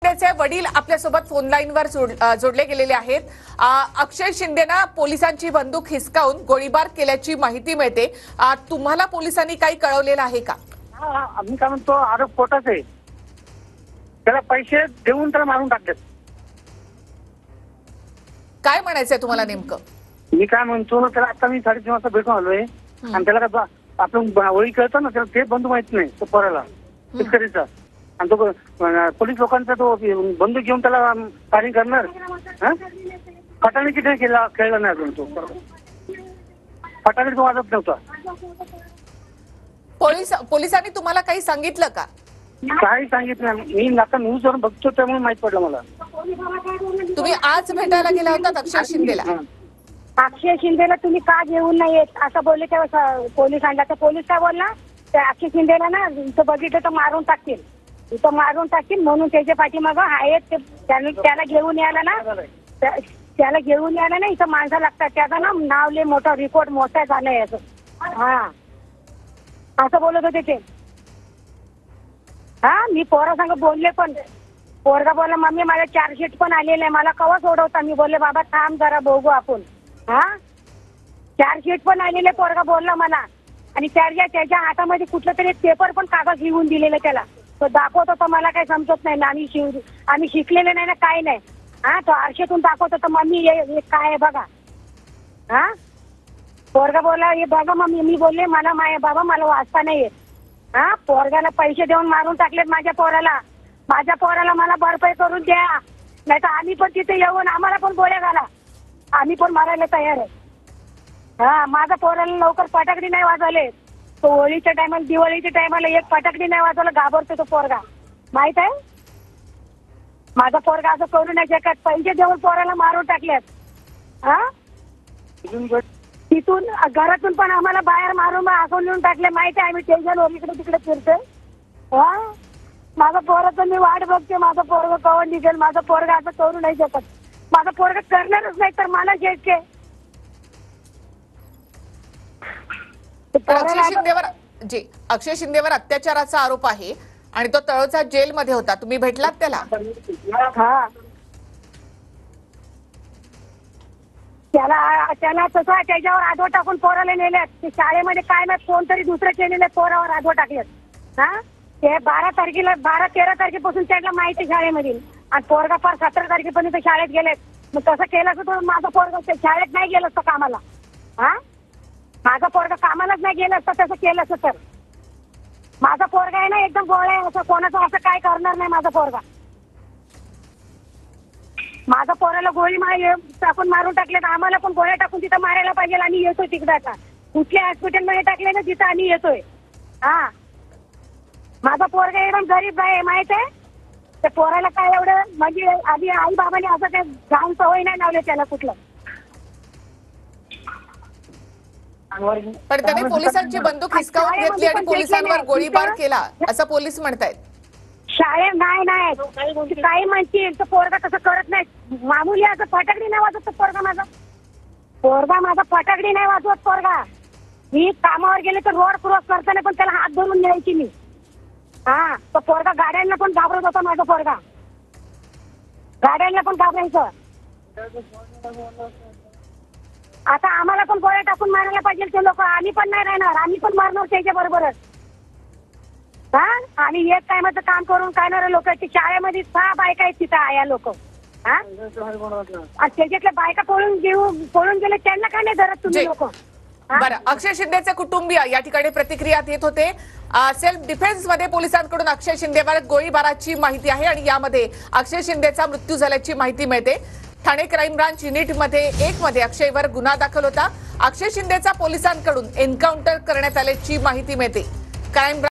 शिंदेचे वडील आपल्यासोबत फोन लाईनवर जोडले गेलेले आहेत। अक्षय शिंदेना पोलिसांची बंदूक हिसकावून गोळीबार केल्याची माहिती मिळते। तुम्हाला पोलिसांनी काही कळवलेलं आहे का? आम्ही काय म्हणतो, आरोप खोटाच आहे। त्याला पैसे देऊन त्याला मारून टाकले। काय म्हणायचंय तुम्हाला नेमकं? मी काय म्हणतो, त्याला आता मी 3:30 वाजता भेटून आलोय आणि त्याला काय आपण ओळी कळतं ना, त्याला ते बंधू माहित नाही तो पोराला शेतकरीचा, आणि तो पोलीस लोकांचा तो बंदूक घेऊन त्याला पाणी करणार। फटाणी किती केला कळलं नाही अजून। तो फटाणी तो वाजत नव्हता। पोलिसांनी तुम्हाला काही सांगितलं का? काही सांगितलं मी आता न्यूज वरून बघतो त्यामुळे माहित पडलं मला। तुम्ही आज भेटायला गेला होता अक्षय शिंदेला? अक्षय शिंदेला तुम्ही का घेऊन नाही येत असं बोलले तेव्हा पोलिसांना, तर पोलीस काय बोलला, त्या अक्षय शिंदेला ना इथं बघितलं तर मारून टाकतील, इथं मारून टाकतील, म्हणून त्याच्या पाठीमागं आहेत त्याला घेऊन यायला ना, त्याला घेऊन यायला ना इथं माणसं लागतात। त्याचं ना नाव लय मोठा रिपोर्ट मोठा झालाय असं। असं बोलत होते ते। मी पोरासंग बोलले, पण पोरगा बोलला मम्मी माझ्या चार्जशीट पण आलेलं आहे, मला कवा सोडवता? मी बोलले बाबा थांब जरा बघू आपण। चार्जशीट पण आलेले पोरगा बोलला मला, आणि त्याच्या हातामध्ये कुठलं तरी पेपर पण कागद लिहून दिलेलं त्याला, तो दाखवत होता। मला काही समजत नाही ना, आम्ही शिकलेले नाही ना, काय नाही। तो आरशातून दाखवत होता मम्मी हे काय आहे बघा। पोरगा बोलला हे बघा मम्मी। मी बोलले मला बाबा मला वाचता नाही येत। पोरगाला पैसे देऊन मारून टाकलेत माझ्या पोराला मला भरपाई करून द्या, नाही तर आम्ही पण तिथे येऊन आम्हाला पण गोळ्या घाला, आम्ही पण मारायला तयार आहे। माझ्या पोराला लवकर फटाकडी नाही वाजवले, तो होळीच्या टायमाला दिवाळीच्या टायमाला एक फटाकडी नाही वाजवलं, घाबरतो तो पोरगा, माहित आहे? माझा पोरगा असं करू नाही शकत, पैसे देऊन पोराला मारून टाकलेत। तिथून घरातून पण आम्हाला बाहेर मारून हाकलून टाकले, माहिती आहे? आम्ही टेन्शनवर इकडे तिकडे फिरतोय। माझा पोराचं मी वाट बघते, माझा पोरगा कवा निघेल। माझा पोरगा असं करू नाही शकत, माझा पोरगा करणारच नाही तर मला घ्यायचे। अक्षय शिंदेवर अत्याचाराचा आरोप आहे आणि तो तळोजा जेलमध्ये होता, तुम्ही भेटलात त्याला? त्याला तसं त्याच्यावर आधो टाकून पोराला नेल्यात। शाळेमध्ये काय नाही, कोणतरी दुसरं केलेलं पोरावर आधो टाकलेत। ते 12-13 तारखेपासून त्यांना माहिती शाळेमध्ये, आणि पोरगा फार 17 तारखेपर्यंत शाळेत गेलेत। मग तसं केलं तर माझं पोरगा शाळेत नाही गेलं असतं कामाला। माझा पोरगा कामालाच नाही गेलं असतं तसं केलं असतं तर। माझा पोरगा आहे ना एकदम गोळा आहे, असं कोणाचं असं काय करणार नाही माझा पोरगा। माझा पोराला गोळी टाकून मारून टाकले, तर आम्हाला पण गोळ्या टाकून तिथं मारायला पाहिजे। आम्ही येतोय तिकडे, आता कुठल्या हॉस्पिटलमध्ये टाकले ना तिथं आम्ही येतोय। माझा पोरगा एकदम गरीब आहे, माहित आहे? त्या पोराला काय एवढं म्हणजे आधी आई बाबाने असं काही घाण सवय नाही लावले त्याला कुठलं। पण त्याने पोलिसांची बंदूक हिसकावून घेतली आणि पोलिसांवर गोळीबार केला असं पोलीस म्हणतायत। शाळेत नाही काही म्हणतील, तर पोरगा तसं करत नाही। मामूली असं फटाकडी नाही वाजवत पोरगा माझा फटाकडी नाही वाजवत पोरगा। मी कामावर गेले तर रोड क्रॉस करताना पण त्याला हात धरून न्यायची मी। तो पोरगा गाड्यांना पण घाबरत होता, माझा पोरगा गाड्यांना पण घाबरायचं। आता आम्हाला पण गोळ्या टाकून मारायला पाहिजे ते लोक, आम्ही पण नाही राहणार, आम्ही पण मारणार त्याच्या बरोबरच। आम्ही एक टायमाचं काम करून खाणारे लोक, शाळेमध्ये 6 बायका आहेत तिथं आया लोक, आणि त्याच्यातल्या बायका पळून गेले, त्यांना काय नाही धरत तुम्ही लोक? बरं, अक्षय शिंदेचे कुटुंबीय या ठिकाणी प्रतिक्रिया देत होते। सेल्फ डिफेन्स मध्ये पोलिसांकडून अक्षय शिंदेवर गोळीबाराची माहिती आहे आणि यामध्ये अक्षय शिंदेचा मृत्यू झाल्याची माहिती मिळते। ठाणे क्राईम ब्रांच युनिट मध्ये 1 मध्ये अक्षयवर गुन्हा दाखल होता। अक्षय शिंदेचा पोलिसांकडून एन्काउंटर करण्यात आल्याची माहिती मिळते। क्राईम